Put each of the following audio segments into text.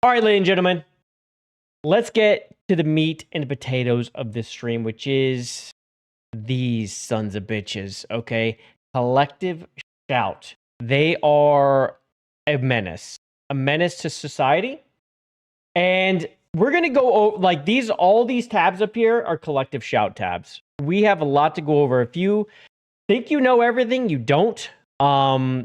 All right, ladies and gentlemen, let's get to the meat and the potatoes of this stream, which is these sons of bitches, okay? Collective Shout. They are a menace to society. And we're going to go over, like, all these tabs up here are Collective Shout tabs. We have a lot to go over. If you think you know everything, you don't.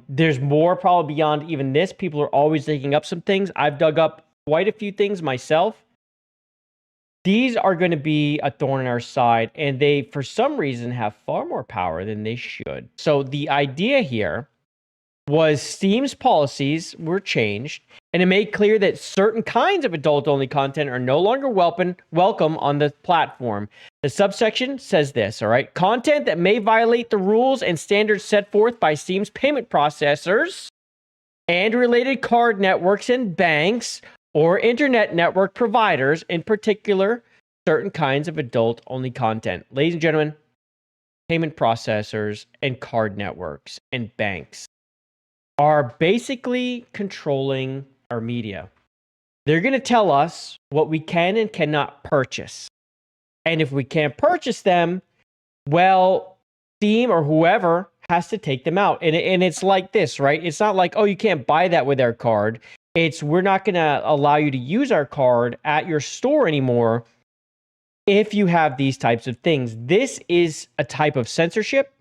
There's more probably beyond even this. People are always digging up some things. I've dug up quite a few things myself. These are going to be a thorn in our side, and they, for some reason, have far more power than they should. So the idea here was Steam's policies were changed, and it made clear that certain kinds of adult-only content are no longer welcome on the platform. The subsection says this, all right? Content that may violate the rules and standards set forth by Steam's payment processors and related card networks and banks or internet network providers, in particular, certain kinds of adult-only content. Ladies and gentlemen, payment processors and card networks and banks are basically controlling our media. They're going to tell us what we can and cannot purchase. And if we can't purchase them, well, Steam or whoever has to take them out. And it's like this, right? It's not like, oh, you can't buy that with our card. It's, we're not going to allow you to use our card at your store anymore if you have these types of things. This is a type of censorship.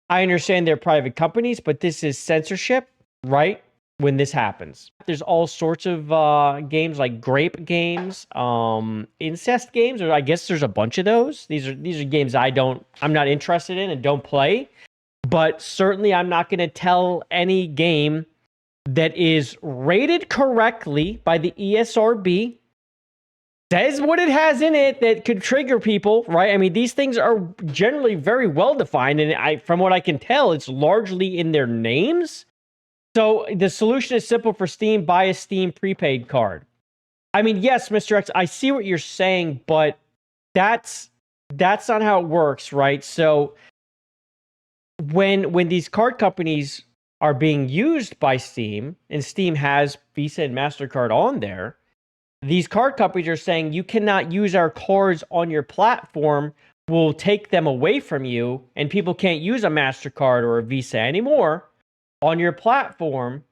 I understand they're private companies, but this is censorship, right? When this happens. There's all sorts of games like GRAPE games, incest games, or I guess there's a bunch of those. These are games I'm not interested in and don't play. But certainly I'm not going to tell any game that is rated correctly by the ESRB, says what it has in it that could trigger people, right? I mean, these things are generally very well defined, and from what I can tell, it's largely in their names. So the solution is simple for Steam: buy a Steam prepaid card. I mean, yes, Mr. X, I see what you're saying, but that's not how it works, right? So when these card companies are being used by Steam, and Steam has Visa and MasterCard on there, these card companies are saying you cannot use our cards on your platform. We'll take them away from you, and people can't use a MasterCard or a Visa anymore on your platform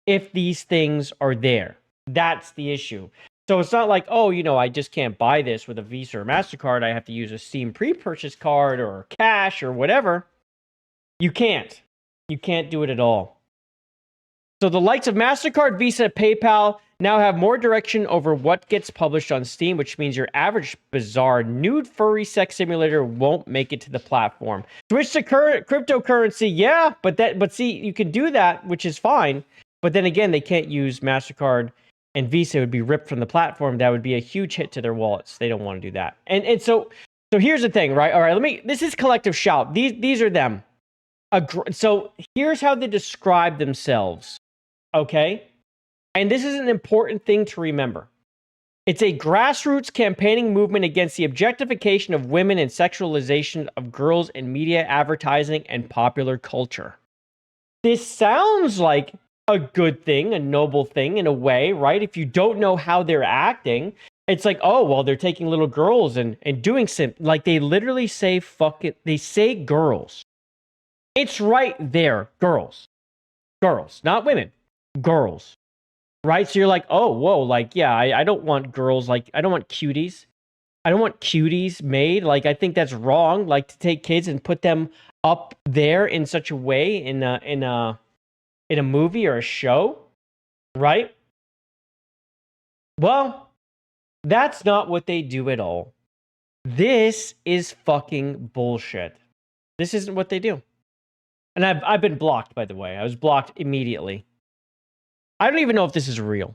if these things are there. That's the issue. So it's not like, oh, I just can't buy this with a Visa or MasterCard. I have to use a Steam pre-purchase card or cash or whatever. You can't. You can't do it at all. So the likes of MasterCard, Visa, PayPal now have more direction over what gets published on Steam, which means your average bizarre nude furry sex simulator won't make it to the platform. Switch to cryptocurrency, yeah, but see, you can do that, which is fine. But then again, they can't use MasterCard and Visa. It would be ripped from the platform. That would be a huge hit to their wallets. They don't want to do that. And so here's the thing, right? All right, this is Collective Shout. These are them. So here's how they describe themselves, okay? And this is an important thing to remember. It's a grassroots campaigning movement against the objectification of women and sexualization of girls in media, advertising, and popular culture. This sounds like a good thing, a noble thing in a way, right? If you don't know how they're acting, it's like, oh, well, they're taking little girls and doing like they literally say, fuck it. They say girls. It's right there. Girls, not women, girls. Right? So you're like, oh, whoa, like, yeah, I don't want girls, like, I don't want cuties. I don't want cuties made. Like, I think that's wrong, like, to take kids and put them up there in such a way in a movie or a show, right? Well, that's not what they do at all. This is fucking bullshit. This isn't what they do. And I've been blocked, by the way. I was blocked immediately. I don't even know if this is real.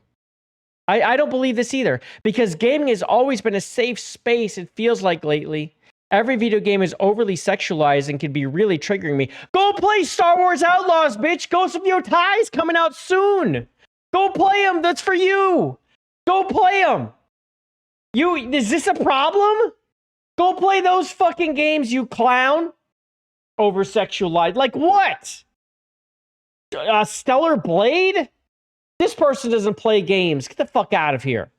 I don't believe this either, because gaming has always been a safe space, it feels like lately. Every video game is overly sexualized and can be really triggering me. Go play Star Wars Outlaws, bitch! Ghost of CUTIES coming out soon! Go play them! That's for you! Go play them! Is this a problem? Go play those fucking games, you clown! Over-sexualized. Like what? Stellar Blade? This person doesn't play games. Get the fuck out of here.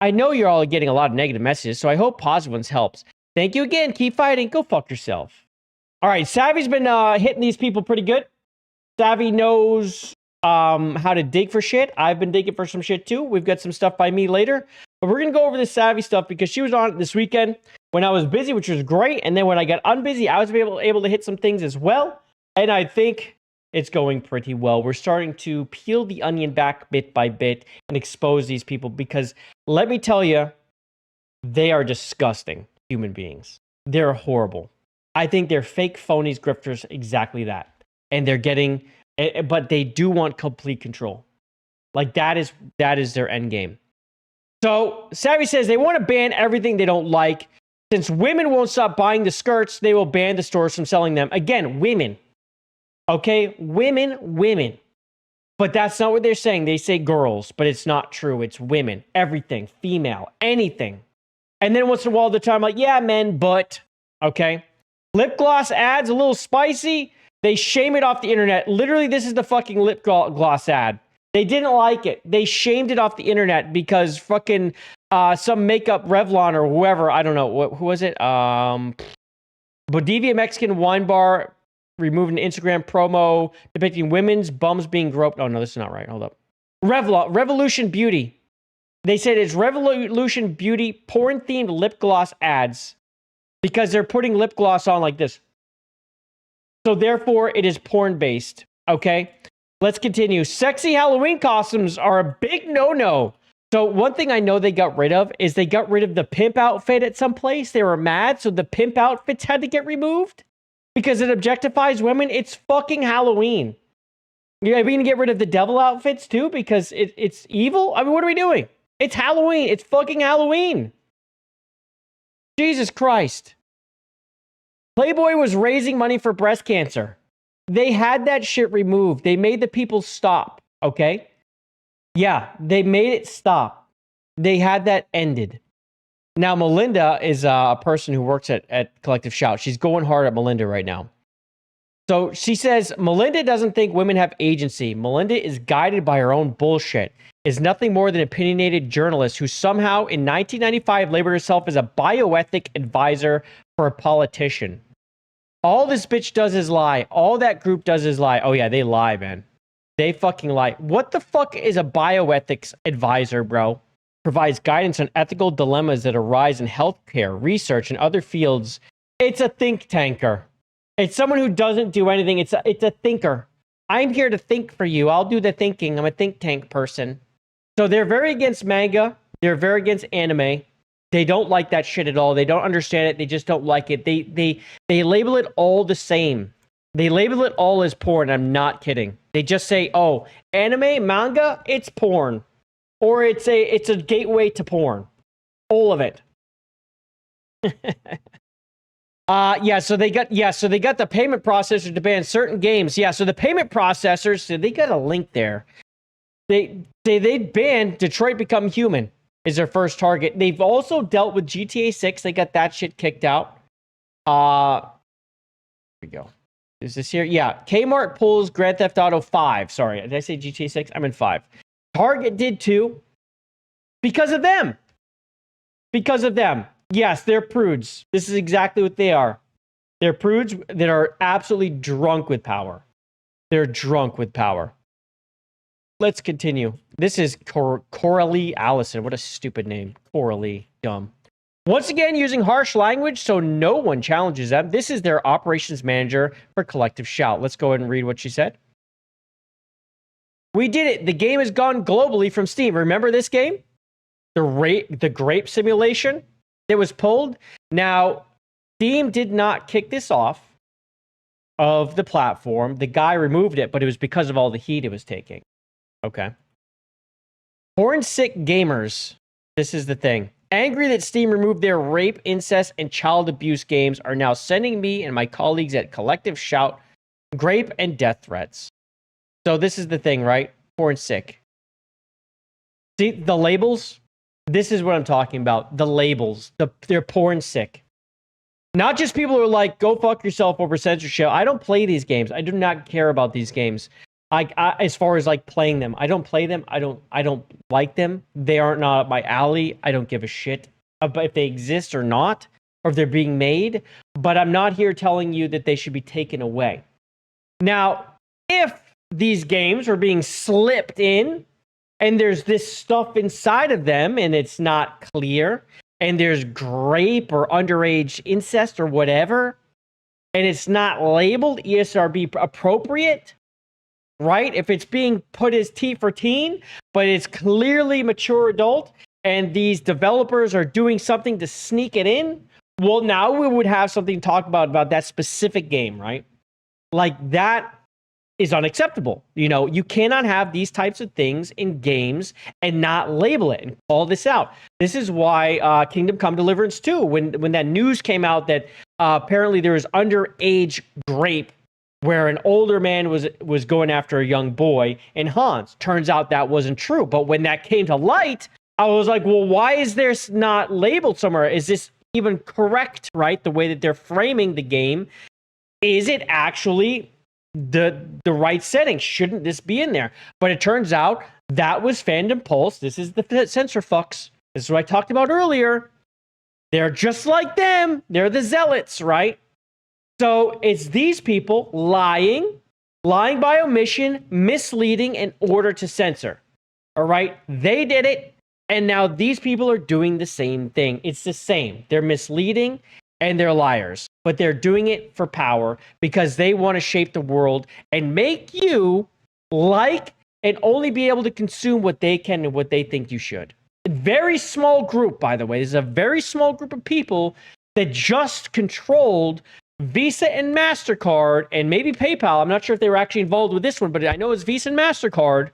I know you're all getting a lot of negative messages, so I hope positive ones helps. Thank you again. Keep fighting. Go fuck yourself. All right, Savvy's been hitting these people pretty good. Savvy knows how to dig for shit. I've been digging for some shit too. We've got some stuff by me later. But we're going to go over this Savvy stuff because she was on it this weekend when I was busy, which was great. And then when I got unbusy, I was able to hit some things as well. And I think it's going pretty well. We're starting to peel the onion back bit by bit and expose these people because let me tell you, they are disgusting human beings. They're horrible. I think they're fake, phonies, grifters, exactly that. And they're getting, but they do want complete control. Like that is their end game. So Savvy says they want to ban everything they don't like. Since women won't stop buying the skirts, they will ban the stores from selling them. Again, women. Okay, women. But that's not what they're saying. They say girls, but it's not true. It's women. Everything. Female. Anything. And then once in a while, they're talking like, yeah, men, but. Okay. Lip gloss ads, a little spicy. They shame it off the internet. Literally, this is the fucking lip gloss ad. They didn't like it. They shamed it off the internet because fucking some makeup Revlon or whoever, I don't know, who was it? Bodivia Mexican Wine Bar removed an Instagram promo depicting women's bums being groped. Oh, no, this is not right. Hold up. Revolution Beauty. They said it's Revolution Beauty porn-themed lip gloss ads because they're putting lip gloss on like this. So therefore, it is porn-based. Okay? Let's continue. Sexy Halloween costumes are a big no-no. So one thing I know they got rid of is they got rid of the pimp outfit at some place. They were mad, so the pimp outfits had to get removed because it objectifies women. It's fucking Halloween. Are we going to get rid of the devil outfits too because it's evil? I mean, what are we doing? It's Halloween. It's fucking Halloween. Jesus Christ. Playboy was raising money for breast cancer. They had that shit removed. They made the people stop, okay? Yeah, they made it stop. They had that ended. Now, Melinda is a person who works at Collective Shout. She's going hard at Melinda right now. So she says, Melinda doesn't think women have agency. Melinda is guided by her own bullshit. Is nothing more than an opinionated journalist who somehow in 1995 labeled herself as a bioethic advisor for a politician. All this bitch does is lie. All that group does is lie. Oh yeah, they lie, man. They fucking lie. What the fuck is a bioethics advisor, bro? Provides guidance on ethical dilemmas that arise in healthcare, research, and other fields. It's a think tanker. It's someone who doesn't do anything. It's a thinker. I'm here to think for you. I'll do the thinking. I'm a think tank person. So they're very against manga. They're very against anime. They don't like that shit at all. They don't understand it. They just don't like it. They label it all the same. They label it all as porn. I'm not kidding. They just say, "Oh, anime, manga, it's porn," or it's a gateway to porn. All of it. So they got the payment processor to ban certain games. Yeah, so the payment processors, so they got a link there. They banned Detroit Become Human is their first target. They've also dealt with GTA 6. They got that shit kicked out. Here we go. Is this here? Yeah. Kmart pulls Grand Theft Auto 5. Sorry, did I say GTA 6? I'm in 5. Target did too. Because of them. Because of them. Yes, they're prudes. This is exactly what they are. They're prudes that are absolutely drunk with power. They're drunk with power. Let's continue. This is Coralie Allison. What a stupid name. Coralie. Dumb. Once again, using harsh language so no one challenges them. This is their operations manager for Collective Shout. Let's go ahead and read what she said. We did it. The game has gone globally from Steam. Remember this game? The GRAPE simulation that was pulled? Now, Steam did not kick this off of the platform. The guy removed it, but it was because of all the heat it was taking. Okay. Porn sick gamers. This is the thing. Angry that Steam removed their rape, incest, and child abuse games are now sending me and my colleagues at Collective Shout GRAPE and death threats. So this is the thing, right? Porn sick. See the labels? This is what I'm talking about. The labels. They're porn sick. Not just people who are like, go fuck yourself over censorship. I don't play these games. I do not care about these games. As far as like playing them, I don't play them. I don't like them. They aren't not up my alley. I don't give a shit about if they exist or not, or if they're being made. But I'm not here telling you that they should be taken away. Now, if these games are being slipped in and there's this stuff inside of them and it's not clear, and there's grape or underage incest or whatever, and it's not labeled ESRB appropriate, right? If it's being put as T for teen, but it's clearly mature adult, and these developers are doing something to sneak it in, well, now we would have something to talk about that specific game, right? Like, that is unacceptable. You know, you cannot have these types of things in games and not label it and call this out. This is why Kingdom Come Deliverance 2, when that news came out that apparently there was underage grape where an older man was going after a young boy in Hans. Turns out that wasn't true. But when that came to light, I was like, well, why is this not labeled somewhere? Is this even correct, right? The way that they're framing the game. Is it actually the right setting? Shouldn't this be in there? But it turns out that was Fandom Pulse. This is the censor fucks. This is what I talked about earlier. They're just like them. They're the zealots, right? So it's these people lying by omission, misleading in order to censor. All right? They did it. And now these people are doing the same thing. It's the same. They're misleading and they're liars. But they're doing it for power because they want to shape the world and make you like and only be able to consume what they can and what they think you should. A very small group, by the way. This is a very small group of people that just controlled Visa and MasterCard and maybe PayPal. I'm not sure if they were actually involved with this one, but I know it's Visa and MasterCard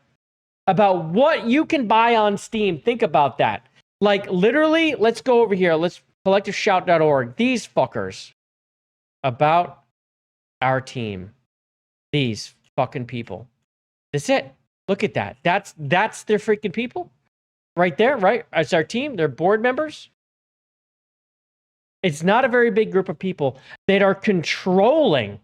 about what you can buy on Steam. Think about that. Like, literally, let's go over here. Let's collectiveshout.org. These fuckers. About our team. These fucking people. That's it. Look at that. That's their freaking people. Right there, right? It's our team. They're board members. It's not a very big group of people that are controlling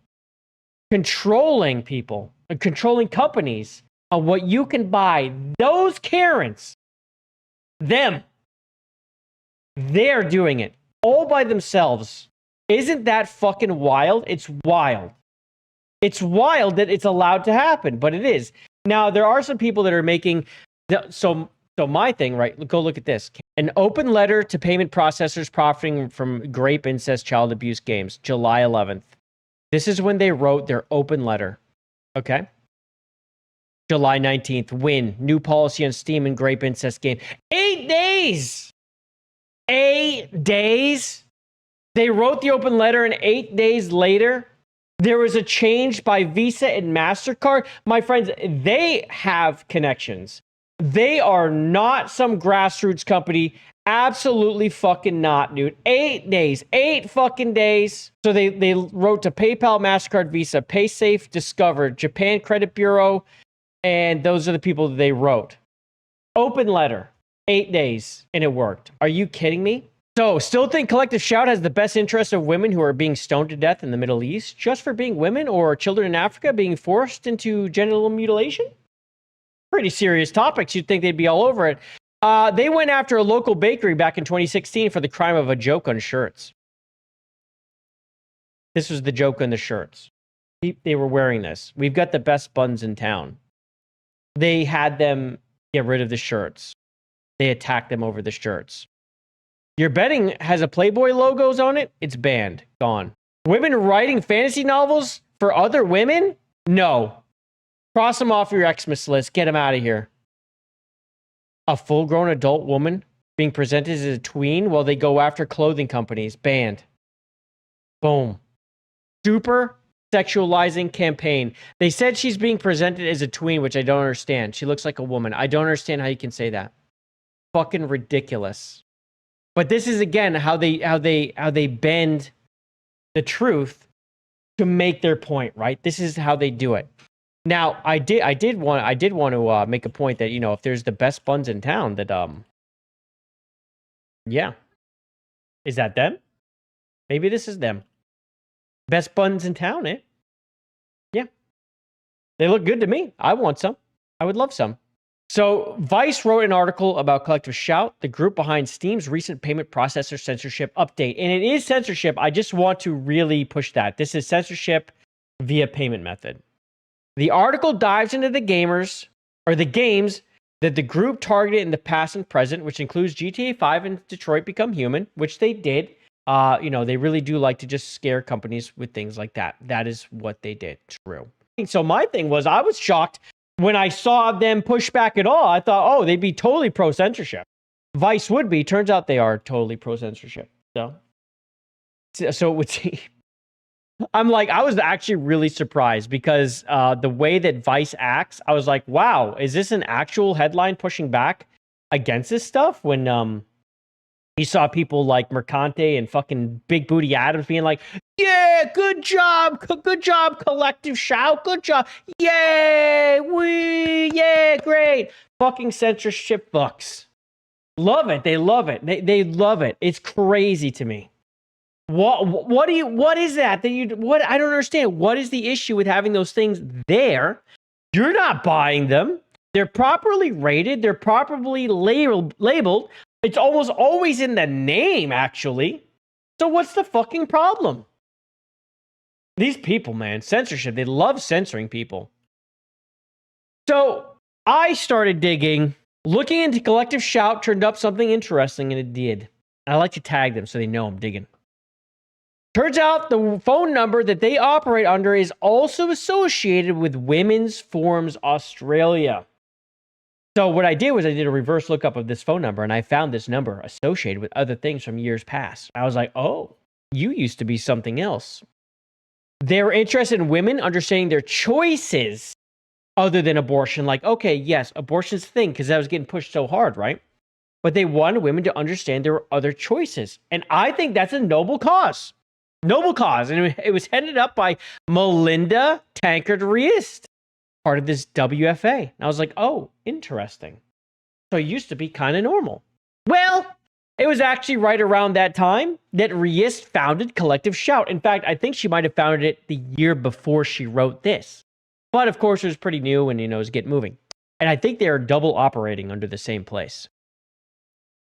people and controlling companies on what you can buy. Those Karens, them, they're doing it all by themselves. Isn't that fucking wild? It's wild. It's wild that it's allowed to happen, but it is. Now, there are some people that are making... So my thing, right? Go look at this. An open letter to payment processors profiting from grape, incest, child abuse games, July 11th. This is when they wrote their open letter. Okay? July 19th, win. New policy on Steam and grape incest game. 8 days! 8 days? They wrote the open letter, and 8 days later, there was a change by Visa and MasterCard. My friends, they have connections. They are not some grassroots company. Absolutely fucking not, dude. 8 days. 8 fucking days. So they wrote to PayPal, MasterCard, Visa, PaySafe, Discover, Japan Credit Bureau, and those are the people that they wrote. Open letter. 8 days, and it worked. Are you kidding me? So, still think Collective Shout has the best interest of women who are being stoned to death in the Middle East just for being women, or children in Africa being forced into genital mutilation? Pretty serious topics. You'd think they'd be all over it. They went after a local bakery back in 2016 for the crime of a joke on shirts. This was the joke on the shirts. They were wearing this. We've got the best buns in town. They had them get rid of the shirts. They attacked them over the shirts. Your betting has a Playboy logos on it. It's banned. Gone. Women writing fantasy novels for other women? No. Cross them off your Xmas list. Get them out of here. A full-grown adult woman being presented as a tween while they go after clothing companies. Banned. Boom. Super sexualizing campaign. They said she's being presented as a tween, which I don't understand. She looks like a woman. I don't understand how you can say that. Fucking ridiculous. But this is again how they bend the truth to make their point, right? This is how they do it. Now, I did want to make a point that, you know, if there's the best buns in town, that yeah, is that them? Maybe this is them. Best buns in town, eh? Yeah. They look good to me. I want some. I would love some. So Vice wrote an article about Collective Shout, the group behind Steam's recent payment processor censorship update. And it is censorship. I just want to really push that. This is censorship via payment method. The article dives into the games that the group targeted in the past and present, which includes GTA 5 and Detroit Become Human, which they did. They really do like to just scare companies with things like that. That is what they did. True. So my thing was, I was shocked when I saw them push back at all. I thought, oh, they'd be totally pro-censorship. Vice would be. Turns out they are totally pro-censorship. So it would seem. I'm like, I was actually really surprised because the way that Vice acts, I was like, wow, is this an actual headline pushing back against this stuff? When you saw people like Mercante and fucking Big Booty Adams being like, yeah, good job, Collective Shout, good job, yay, yeah, great, fucking censorship fucks. Love it, they love it, they love it. It's crazy to me. What is that what I don't understand. What is the issue with having those things there? You're not buying them. They're properly rated. They're properly labeled. It's almost always in the name, actually. So what's the fucking problem? These people, man, censorship. They love censoring people. So I started digging. Looking into Collective Shout turned up something interesting, and it did. I like to tag them so they know I'm digging. Turns out the phone number that they operate under is also associated with Women's Forums Australia. So what I did was I did a reverse lookup of this phone number, and I found this number associated with other things from years past. I was like, oh, you used to be something else. They were interested in women understanding their choices other than abortion. Like, okay, yes, abortion's a thing because that was getting pushed so hard, right? But they wanted women to understand there were other choices. And I think that's a noble cause. Noble cause. And it was headed up by Melinda Tankard-Riest, part of this WFA. And I was like, oh, interesting. So it used to be kind of normal. Well, it was actually right around that time that Riest founded Collective Shout. In fact, I think she might have founded it the year before she wrote this. But of course, it was pretty new and, it was getting moving. And I think they are double operating under the same place.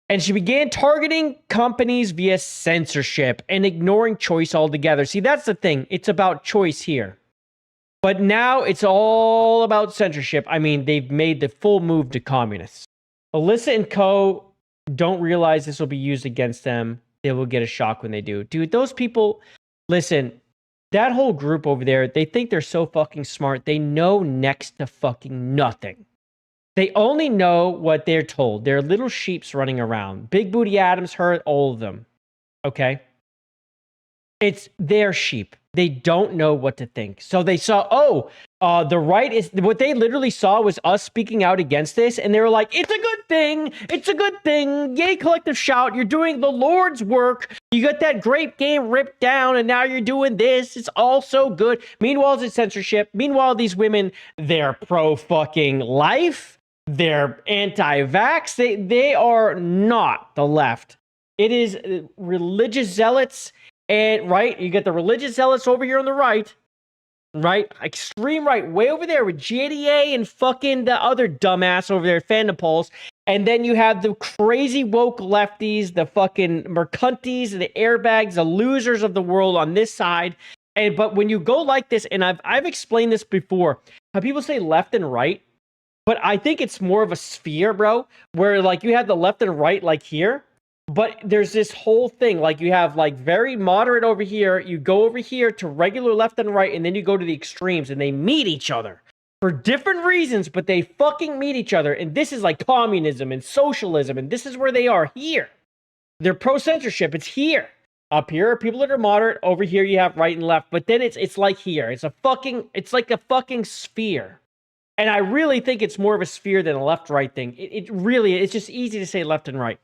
And she began targeting companies via censorship and ignoring choice altogether. See, that's the thing. It's about choice here. But now it's all about censorship. I mean, they've made the full move to communists. Alyssa and co. don't realize this will be used against them. They will get a shock when they do. Dude, those people, listen, that whole group over there, they think they're so fucking smart. They know next to fucking nothing. They only know what they're told. They're little sheeps running around. Big Booty Adams heard all of them. Okay? It's their sheep. They don't know what to think. So they saw, the right is... What they literally saw was us speaking out against this, and they were like, it's a good thing! It's a good thing! Yay, Collective Shout! You're doing the Lord's work! You got that GRAPE game ripped down, and now you're doing this! It's all so good! Meanwhile, it's censorship. Meanwhile, these women, they're pro-fucking life. They're anti-vax. They are not the left. It is religious zealots, and right, you get the religious zealots over here on the right, extreme right, way over there with JDA and fucking the other dumbass over there, Fandom Pulse, and then you have the crazy woke lefties, the fucking mercantes, the airbags, the losers of the world on this side. But when you go like this, and I've explained this before, how people say left and right. But I think it's more of a sphere, bro, where like you have the left and right like here, but there's this whole thing. Like you have like very moderate over here, you go over here to regular left and right, and then you go to the extremes and they meet each other for different reasons, but they fucking meet each other. And this is like communism and socialism, and this is where they are here. They're pro-censorship, it's here. Up here are people that are moderate, over here you have right and left, but then it's like here. It's like a fucking sphere. And I really think it's more of a sphere than a left-right thing. It's just easy to say left and right.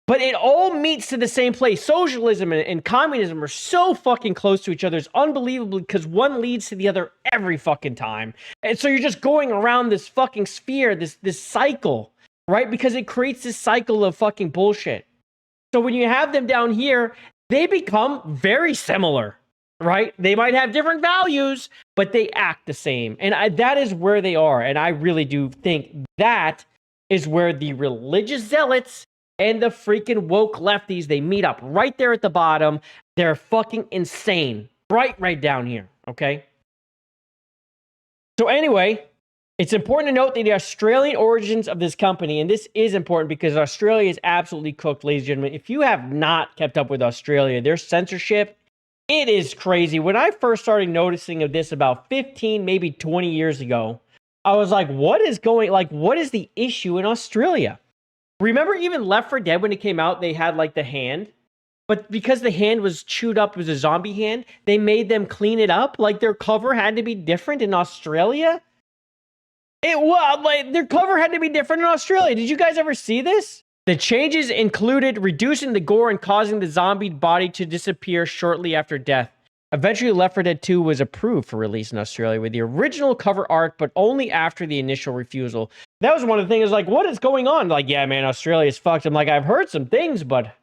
But it all meets to the same place. Socialism and communism are so fucking close to each other. It's unbelievable because one leads to the other every fucking time. And so you're just going around this fucking sphere, this cycle, right? Because it creates this cycle of fucking bullshit. So when you have them down here, they become very similar. right? They might have different values, but they act the same. And that is where they are. And I really do think that is where the religious zealots and the freaking woke lefties, they meet up right there at the bottom. They're fucking insane. Right down here, okay? So anyway, it's important to note that the Australian origins of this company, and this is important because Australia is absolutely cooked, ladies and gentlemen. If you have not kept up with Australia, their censorship, it is crazy. When I first started noticing of this about 15, maybe 20 years ago, I was like, what is the issue in Australia? Remember even Left 4 Dead when it came out, they had like the hand, but because the hand was chewed up, it was a zombie hand, they made them clean it up. Like their cover had to be different in Australia. Their cover had to be different in Australia. Did you guys ever see this? The changes included reducing the gore and causing the zombie body to disappear shortly after death. Eventually, Left 4 Dead 2 was approved for release in Australia with the original cover art, but only after the initial refusal. That was one of the things, like, what is going on? Like, yeah, man, Australia's fucked. I'm like, I've heard some things, but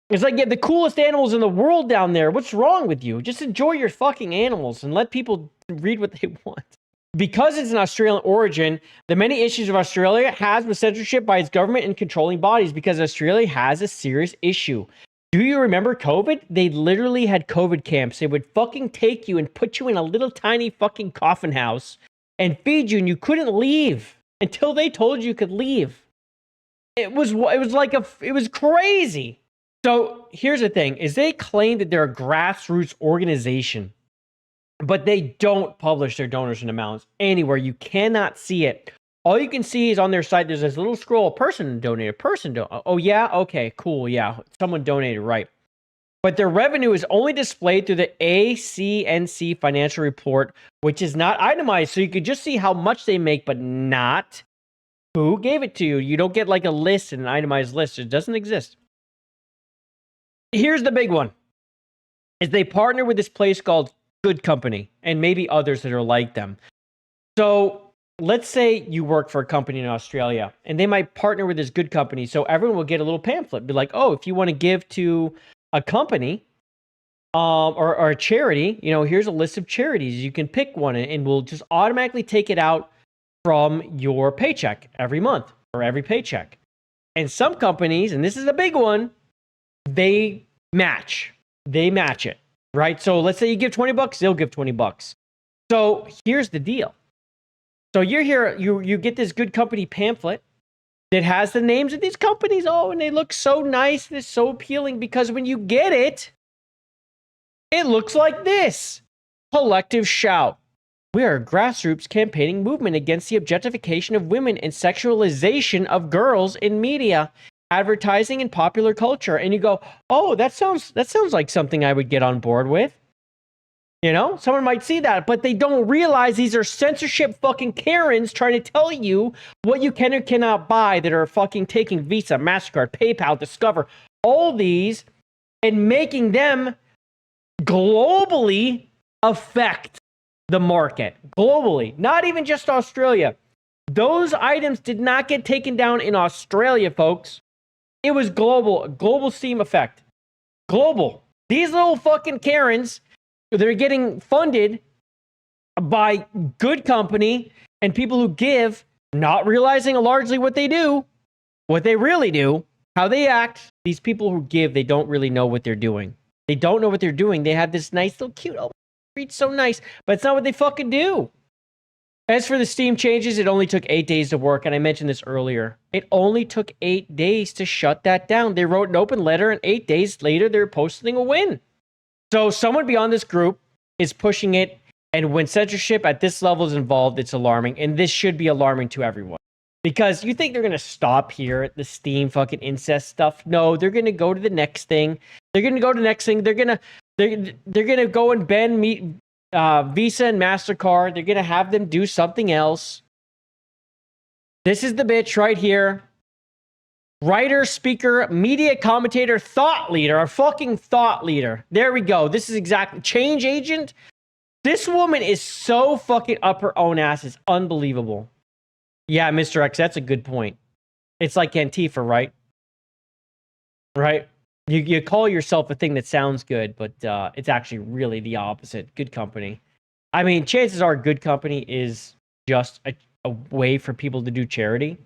it's like, yeah, the coolest animals in the world down there. What's wrong with you? Just enjoy your fucking animals and let people read what they want. Because it's an Australian origin, the many issues of Australia has with censorship by its government and controlling bodies, because Australia has a serious issue. Do you remember COVID? They literally had COVID camps. They would fucking take you and put you in a little tiny fucking coffin house and feed you, and you couldn't leave until they told you could leave. It was crazy. So here's the thing, is they claim that they're a grassroots organization, but they don't publish their donors and amounts anywhere. You cannot see it. All you can see is on their site, there's this little scroll, person donated, oh yeah, okay, cool, yeah, someone donated, right. But their revenue is only displayed through the ACNC financial report, which is not itemized, so you could just see how much they make, but not who gave it to you. You don't get like a list, an itemized list. It doesn't exist. Here's the big one, is they partner with this place called GoodCompany, and maybe others that are like them. So let's say you work for a company in Australia, and they might partner with this GoodCompany, so everyone will get a little pamphlet, be like, oh, if you want to give to a company or a charity, you know, here's a list of charities. You can pick one, and we'll just automatically take it out from your paycheck every month or every paycheck. And some companies, and this is a big one, they match it, right? So let's say you give $20, they'll give $20. So here's the deal. So you're here, you get this GoodCompany pamphlet that has the names of these companies. Oh, and they look so nice. They're so appealing, because when you get it, it looks like this. Collective Shout. We are a grassroots campaigning movement against the objectification of women and sexualization of girls in media, advertising, and popular culture. And you go, oh, that sounds like something I would get on board with. You know, someone might see that, but they don't realize these are censorship fucking Karens trying to tell you what you can or cannot buy, that are fucking taking Visa, MasterCard, PayPal, Discover, all these, and making them globally affect the market. Globally, not even just Australia. Those items did not get taken down in Australia, folks. It was global steam effect. Global. These little fucking Karens, they're getting funded by GoodCompany and people who give, not realizing largely what they do, what they really do, how they act. These people who give, they don't really know what they're doing. They don't know what they're doing. They have this nice little cute, oh, it's so nice, but it's not what they fucking do. As for the Steam changes, it only took 8 days to work, and I mentioned this earlier. It only took 8 days to shut that down. They wrote an open letter, and 8 days later, they're posting a win. So someone beyond this group is pushing it, and when censorship at this level is involved, it's alarming, and this should be alarming to everyone. Because you think they're going to stop here at the Steam fucking incest stuff? No, they're going to go to the next thing. They're going to go to the next thing. They're going to go and ban Visa and MasterCard. They're going to have them do something else. This is the bitch right here. Writer, speaker, media commentator, thought leader, a fucking thought leader. There we go. This is exactly change agent. This woman is so fucking up her own ass. It's unbelievable. Yeah, Mr. X, that's a good point. It's like Antifa, right? Right? You call yourself a thing that sounds good, but it's actually really the opposite. GoodCompany. I mean, chances are GoodCompany is just a way for people to do charity.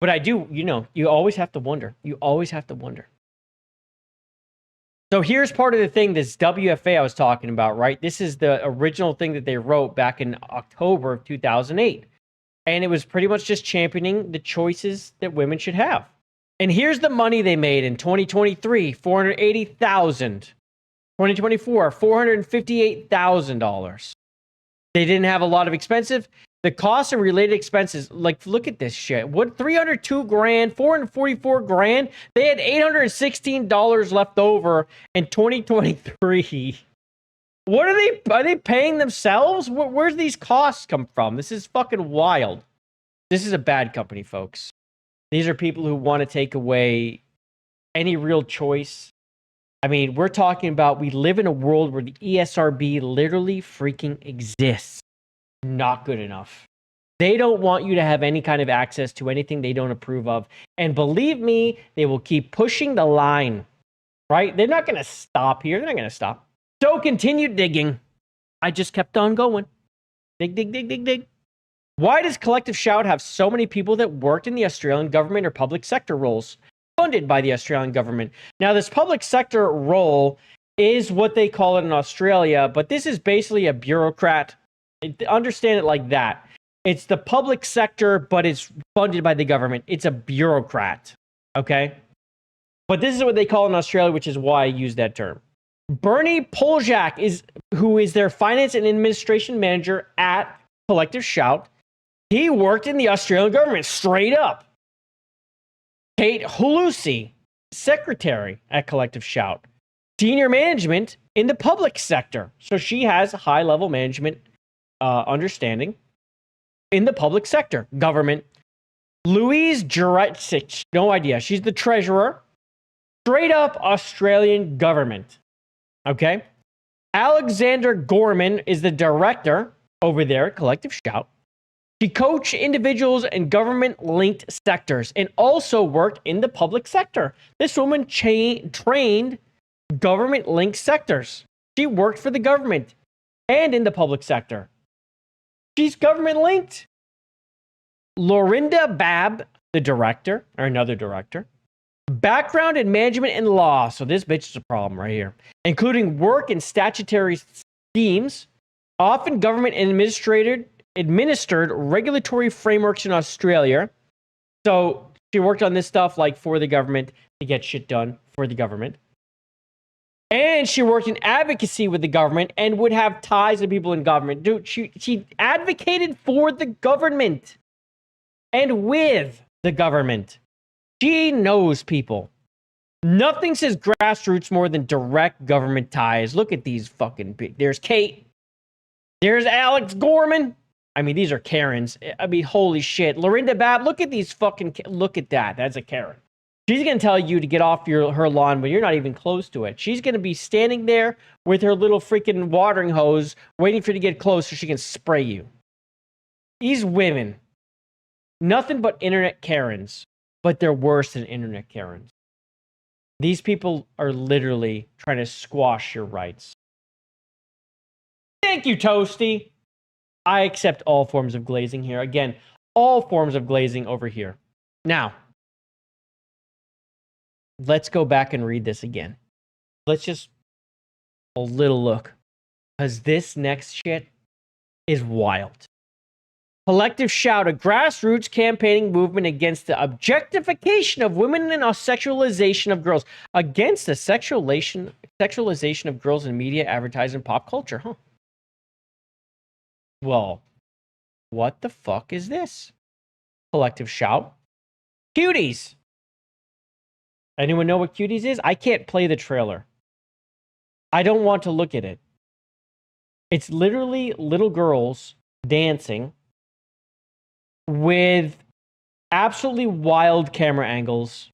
But I do, you always have to wonder. You always have to wonder. So here's part of the thing, this WFA I was talking about, right? This is the original thing that they wrote back in October of 2008. And it was pretty much just championing the choices that women should have. And here's the money they made in 2023, $480,000. 2024, $458,000. They didn't have a lot of expensive. The costs and related expenses, like, look at this shit. What, 302 grand, 444 grand? They had $816 left over in 2023. What are they paying themselves? Where's these costs come from? This is fucking wild. This is a bad company, folks. These are people who want to take away any real choice. I mean, we're talking about, we live in a world where the ESRB literally freaking exists. Not good enough. They don't want you to have any kind of access to anything they don't approve of. And believe me, they will keep pushing the line, right? They're not going to stop here. They're not going to stop. So continue digging. I just kept on going. Dig, dig, dig, dig, dig. Why does Collective Shout have so many people that worked in the Australian government or public sector roles funded by the Australian government? Now, this public sector role is what they call it in Australia, but this is basically a bureaucrat. Understand it like that. It's the public sector, but it's funded by the government. It's a bureaucrat, okay? But this is what they call it in Australia, which is why I use that term. Bernie Poljak who is their finance and administration manager at Collective Shout. He worked in the Australian government, straight up. Kate Hulusi, secretary at Collective Shout. Senior management in the public sector. So she has high-level management understanding in the public sector, government. Louise Jurecic, no idea. She's the treasurer. Straight up Australian government. Okay? Alexander Gorman is the director over there at Collective Shout. She coached individuals in government-linked sectors and also worked in the public sector. This woman trained government-linked sectors. She worked for the government and in the public sector. She's government-linked. Lorinda Babb, the director, or another director. Background in management and law. So this bitch is a problem right here. Including work in statutory schemes, often government administered regulatory frameworks in Australia. So she worked on this stuff like for the government to get shit done for the government. And she worked in advocacy with the government and would have ties to people in government. Dude, she advocated for the government and with the government. She knows people. Nothing says grassroots more than direct government ties. Look at these fucking big. There's Kate. There's Alex Gorman. I mean, these are Karens. I mean, holy shit. Lorinda Babb, look at these fucking... Look at that. That's a Karen. She's going to tell you to get off her lawn when you're not even close to it. She's going to be standing there with her little freaking watering hose, waiting for you to get close so she can spray you. These women, nothing but internet Karens, but they're worse than internet Karens. These people are literally trying to squash your rights. Thank you, Toasty. I accept all forms of glazing here. Again, all forms of glazing over here. Now, let's go back and read this again. Let's just a little look. Because this next shit is wild. Collective Shout, a grassroots campaigning movement against the objectification of women and sexualization of girls. Against the sexualization of girls in media, advertising, pop culture, huh? Well, what the fuck is this? Collective Shout. Cuties. Anyone know what Cuties is? I can't play the trailer. I don't want to look at it. It's literally little girls dancing with absolutely wild camera angles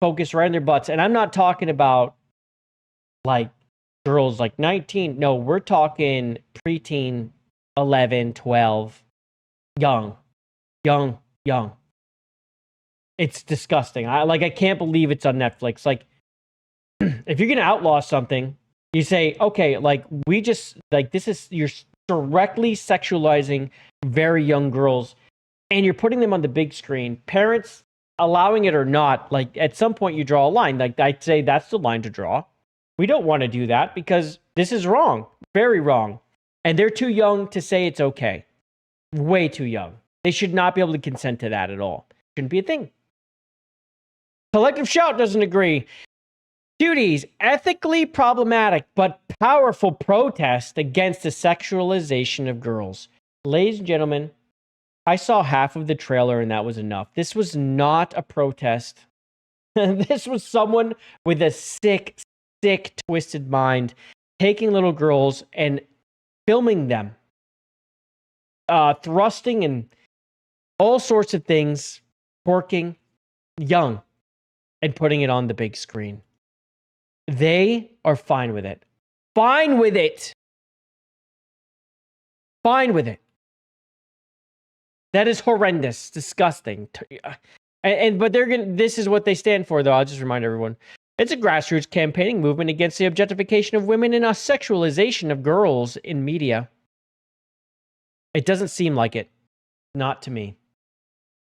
focused right on their butts. And I'm not talking about like girls like 19. No, we're talking preteen, 11, 12, young. It's disgusting. I can't believe it's on Netflix. Like, if you're going to outlaw something, you say, okay, like this is, you're directly sexualizing very young girls and you're putting them on the big screen. Parents allowing it or not, like at some point you draw a line. Like I'd say that's the line to draw. We don't want to do that because this is wrong, very wrong. And they're too young to say it's okay. Way too young. They should not be able to consent to that at all. Shouldn't be a thing. Collective Shout doesn't agree. Cuties, ethically problematic but powerful protest against the sexualization of girls. Ladies and gentlemen, I saw half of the trailer and that was enough. This was not a protest. This was someone with a sick, twisted mind taking little girls and filming them, thrusting and all sorts of things, twerking, young, and putting it on the big screen. They are fine with it. Fine with it. Fine with it. That is horrendous, disgusting. But they're gonna. This is what they stand for, though. I'll just remind everyone. It's a grassroots campaigning movement against the objectification of women and a sexualization of girls in media. It doesn't seem like it. Not to me.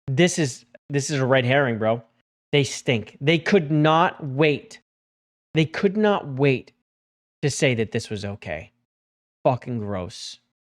This is a red herring, bro. They stink. They could not wait. They could not wait to say that this was okay. Fucking gross.